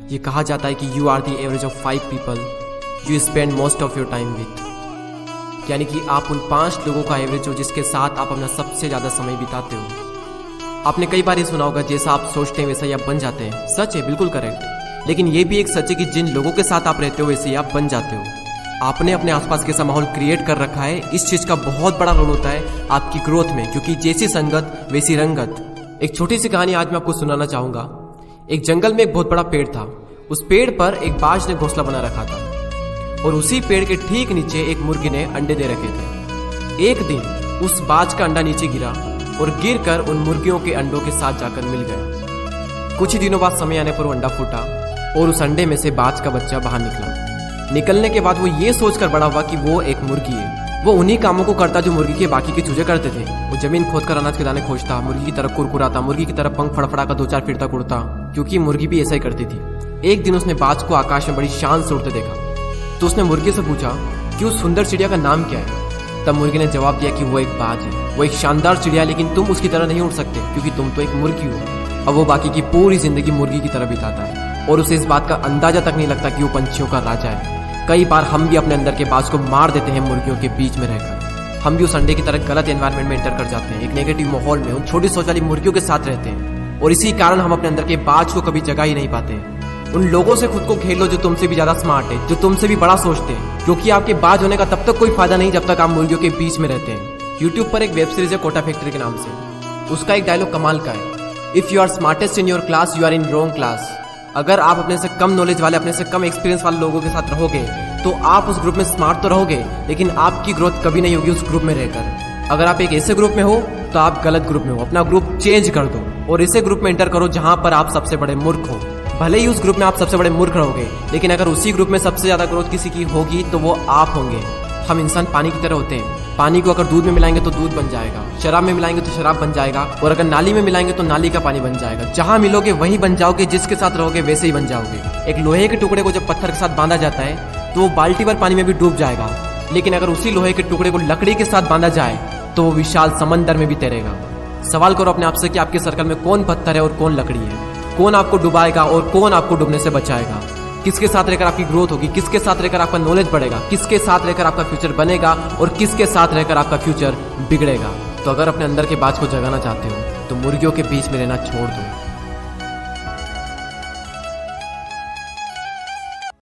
ये कहा जाता है कि you are the average of 5 people you spend most of your time with, यानी कि आप उन 5 लोगों का एवरेज हो जिसके साथ आप अपना सबसे ज़्यादा समय बिताते हो। आपने कई बार ये सुना होगा, जैसा आप सोचते हैं वैसा ही आप बन जाते हैं। सच है, बिल्कुल करेक्ट। लेकिन ये भी एक सच है कि जिन लोगों के साथ आप रहते हो वैसे ही आप बन जाते हो। आपने अपने आसपास कैसा माहौल क्रिएट कर रखा है, इस चीज़ का बहुत बड़ा रोल होता है आपकी ग्रोथ में, क्योंकि जैसी संगत वैसी रंगत। एक छोटी सी कहानी आज मैं आपको सुनाना चाहूँगा। एक जंगल में एक बहुत बड़ा पेड़ था। उस पेड़ पर एक बाज ने घोंसला बना रखा था और उसी पेड़ के ठीक नीचे एक मुर्गी ने अंडे दे रखे थे। एक दिन उस बाज का अंडा नीचे गिरा और गिरकर उन मुर्गियों के अंडों के साथ जाकर मिल गया। कुछ ही दिनों बाद समय आने पर वो अंडा फूटा और उस अंडे में से बाज का बच्चा बाहर निकला। निकलने के बाद वो ये सोचकर बड़ा हुआ कि वो एक मुर्गी है। वो उन्हीं कामों को करता जो मुर्गी के बाकी के चूजे करते थे। वो जमीन खोदकर अनाज के दाने खोजता, मुर्गी की तरफ कुरकुराता, मुर्गी की तरफ पंख फड़फड़ा कर 2-4 फिरता उड़ता, क्योंकि मुर्गी भी ऐसा ही करती थी। एक दिन उसने बाज को आकाश में बड़ी शान से उड़ते देखा तो उसने मुर्गी से पूछा कि उस सुंदर चिड़िया का नाम क्या है। तब मुर्गी ने जवाब दिया कि वो एक बाज है, वो एक शानदार चिड़िया है, लेकिन तुम उसकी तरह नहीं उड़ सकते क्योंकि तुम तो एक मुर्गी हो। अब वो बाकी की पूरी जिंदगी मुर्गी की तरह बिताता है और उसे इस बात का अंदाजा तक नहीं लगता कि वो पंछियों का राजा है। कई बार हम भी अपने अंदर के बाज को मार देते हैं मुर्गियों के बीच में रहकर। हम भी उस अंडे की तरह गलत एनवायरनमेंट में एंटर कर जाते हैं, एक नेगेटिव माहौल में, उन छोटी सोच वाली मुर्गियों के साथ रहते हैं और इसी कारण हम अपने अंदर के बाज को कभी जगा ही नहीं पाते। उन लोगों से खुद को खेल लो जो तुमसे भी ज्यादा स्मार्ट है, जो तुमसे भी बड़ा सोचते हैं, क्योंकि आपके बाज होने का तब तक कोई फायदा नहीं जब तक आप मुर्गियों के बीच में रहते हैं। यूट्यूब पर एक वेब सीरीज है कोटा फैक्ट्री के नाम से। उसका एक डायलॉग कमाल का है, if you are smartest in your class you are in wrong class. अगर आप अपने से कम नॉलेज वाले, अपने से कम एक्सपीरियंस वाले लोगों के साथ रहोगे तो आप उस ग्रुप में स्मार्ट तो रहोगे, लेकिन आपकी ग्रोथ कभी नहीं होगी उस ग्रुप में रहकर। अगर आप एक ऐसे ग्रुप में हो तो आप गलत ग्रुप में हो। अपना ग्रुप चेंज कर दो और ऐसे ग्रुप में एंटर करो जहां पर आप सबसे बड़े मूर्ख हो। भले ही उस ग्रुप में आप सबसे बड़े मूर्ख रहोगे, लेकिन अगर उसी ग्रुप में सबसे ज्यादा ग्रोथ किसी की होगी तो वो आप होंगे। हम इंसान पानी की तरह होते हैं। पानी को अगर दूध में मिलाएंगे तो दूध बन जाएगा, शराब में मिलाएंगे तो शराब बन जाएगा, और अगर नाली में मिलाएंगे तो नाली का पानी बन जाएगा। जहां मिलोगे वहीं बन जाओगे, जिसके साथ रहोगे वैसे ही बन जाओगे। एक लोहे के टुकड़े को जब पत्थर के साथ बांधा जाता है तो वो बाल्टी भर पानी में भी डूब जाएगा, लेकिन अगर उसी लोहे के टुकड़े को लकड़ी के साथ बांधा जाए तो वो विशाल समंदर में भी तैरेगा। सवाल करो अपने आप से कि आपके सर्कल में कौन पत्थर है और कौन लकड़ी है, कौन आपको डुबाएगा और कौन आपको डूबने से बचाएगा। किसके साथ रहकर आपकी ग्रोथ होगी, किसके साथ रहकर आपका नॉलेज बढ़ेगा, किसके साथ रहकर आपका फ्यूचर बनेगा और किसके साथ रहकर आपका फ्यूचर बिगड़ेगा। तो अगर अपने अंदर के बाज को जगाना चाहते हो तो मुर्गियों के बीच में रहना छोड़ दो।